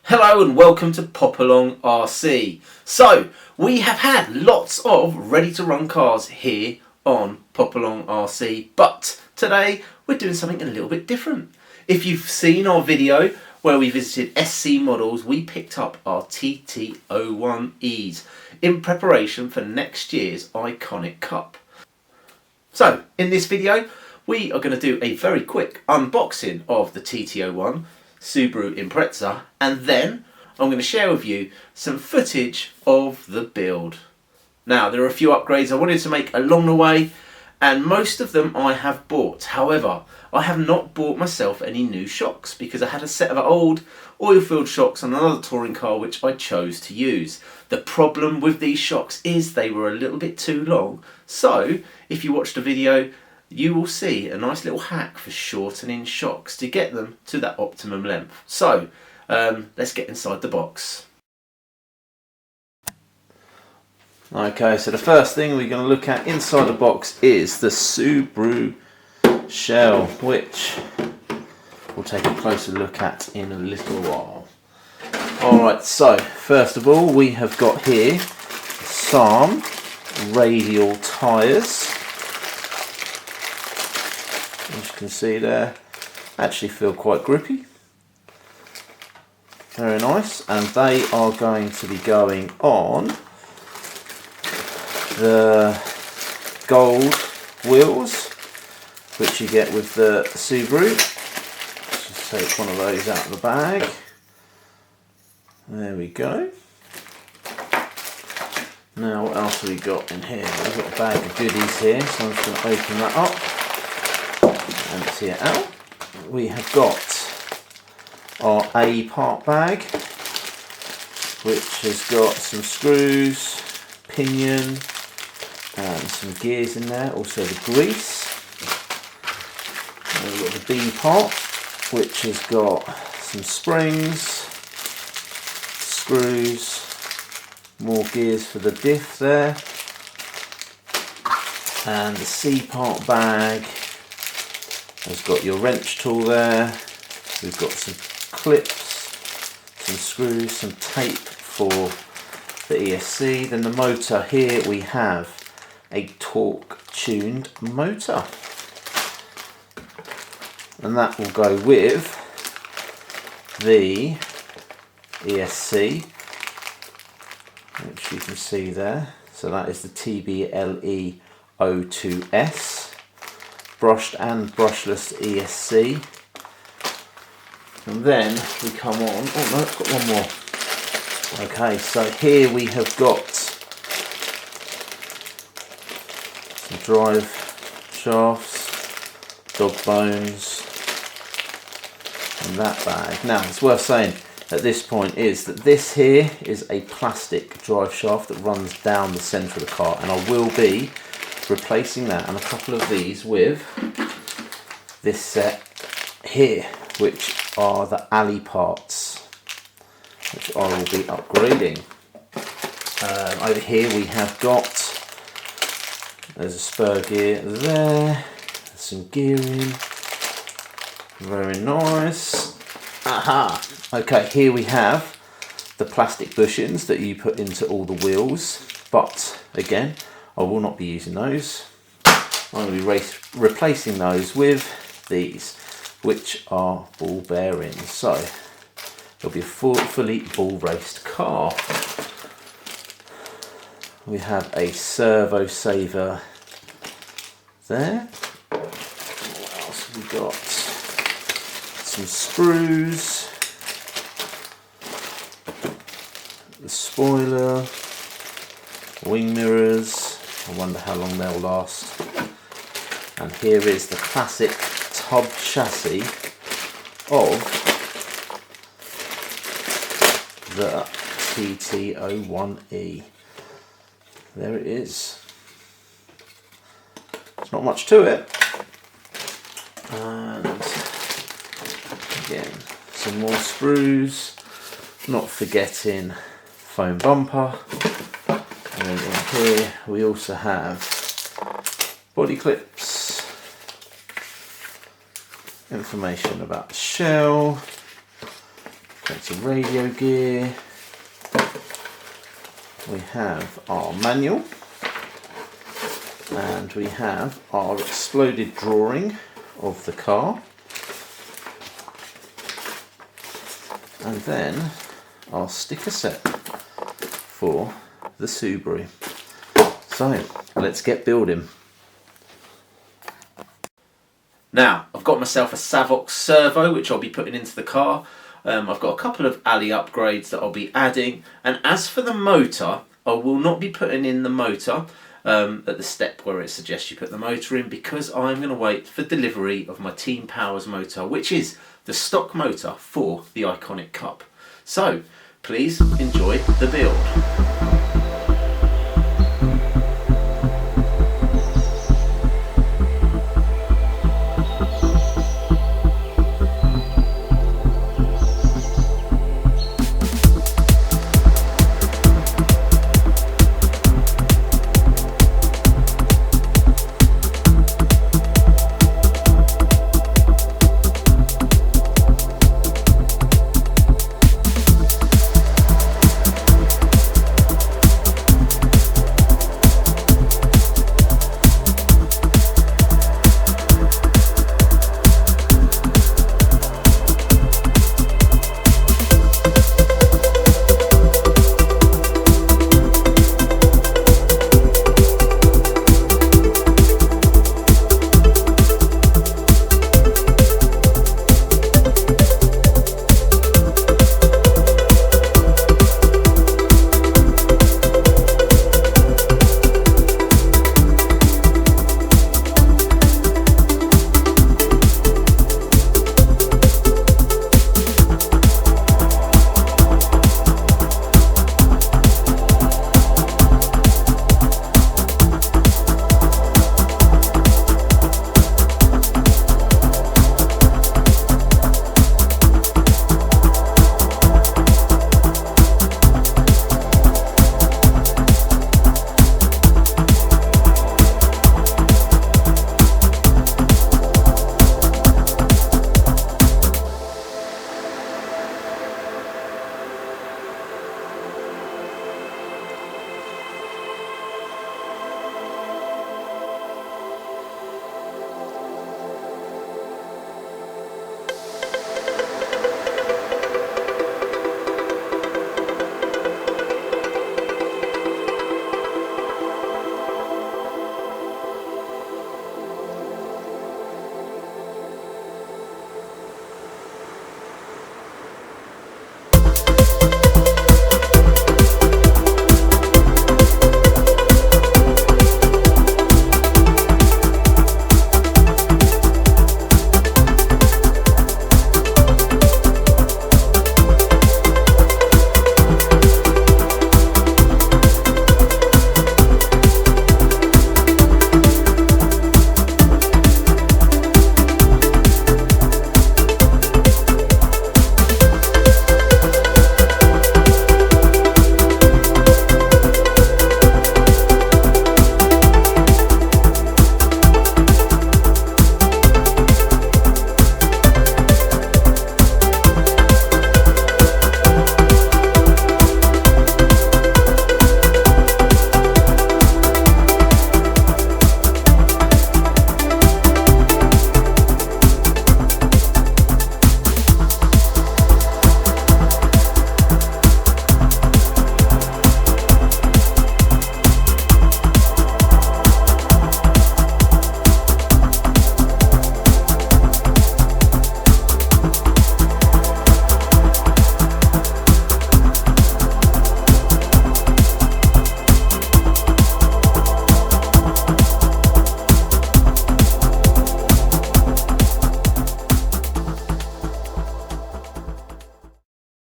Hello and welcome to Pop Along RC. So, we have had lots of ready to run cars here on Pop Along RC, but today we're doing something a little bit different. If you've seen our video where we visited SC models, we picked up our TT01Es in preparation for next year's iconic cup. So, in this video we are going to do a very quick unboxing of the TT01 Subaru Impreza, and then I'm going to share with you some footage of the build. Now, there are a few upgrades I wanted to make along the way, and most of them I have bought. However, I have not bought myself any new shocks because I had a set of old oil-filled shocks on another touring car which I chose to use. The problem with these shocks is they were a little bit too long, so if you watch the video you will see a nice little hack for shortening shocks to get them to that optimum length. So let's get inside the box. Okay, so the first thing we're going to look at inside the box is the Subaru shell, which we'll take a closer look at in a little while. Alright, so first of all we have got here some radial tyres. As you can see there, actually feel quite grippy. Very nice, and they are going to be going on the gold wheels which you get with the Subaru. Let's just take one of those out of the bag. There we go. Now what else have we got in here? We've got a bag of goodies here, so I'm just going to open that up. Empty it out. We have got our A part bag, which has got some screws, pinion, and some gears in there, also the grease. And we've got the B part, which has got some springs, screws, more gears for the diff there, and the C part bag has got your wrench tool there. We've got some clips, some screws, some tape for the ESC. Then the motor, here we have a torque tuned motor, and that will go with the ESC, which you can see there. So that is the TBLE02S. Brushed and brushless ESC, and then we come on, oh no, I've got one more. Okay, so here we have got some drive shafts, dog bones, and that bag. Now it's worth saying at this point is that this here is a plastic drive shaft that runs down the centre of the car, and I will be replacing that and a couple of these with this set here, which are the alley parts, which I will be upgrading. Over here we have got, there's a spur gear there, some gearing, very nice. Aha! Okay, here we have the plastic bushings that you put into all the wheels, but again I will not be using those. I'm going to be replacing those with these, which are ball bearings. So it'll be a fully ball raced car. We have a servo saver there. What else have we got? Some screws, the spoiler, wing mirrors. I wonder how long they'll last. And here is the classic tub chassis of the TT01E. There it is. There's not much to it. And again, some more screws. Not forgetting foam bumper. And then in here we also have body clips, information about the shell, That's a radio gear. We have our manual, and we have our exploded drawing of the car, and then our sticker set for the Subaru. So let's get building. Now I've got myself a Savox servo which I'll be putting into the car. I've got a couple of alley upgrades that I'll be adding, and as for the motor, I will not be putting in the motor at the step where it suggests you put the motor in, because I'm going to wait for delivery of my Team Powers motor, which is the stock motor for the Iconic Cup. So please enjoy the build.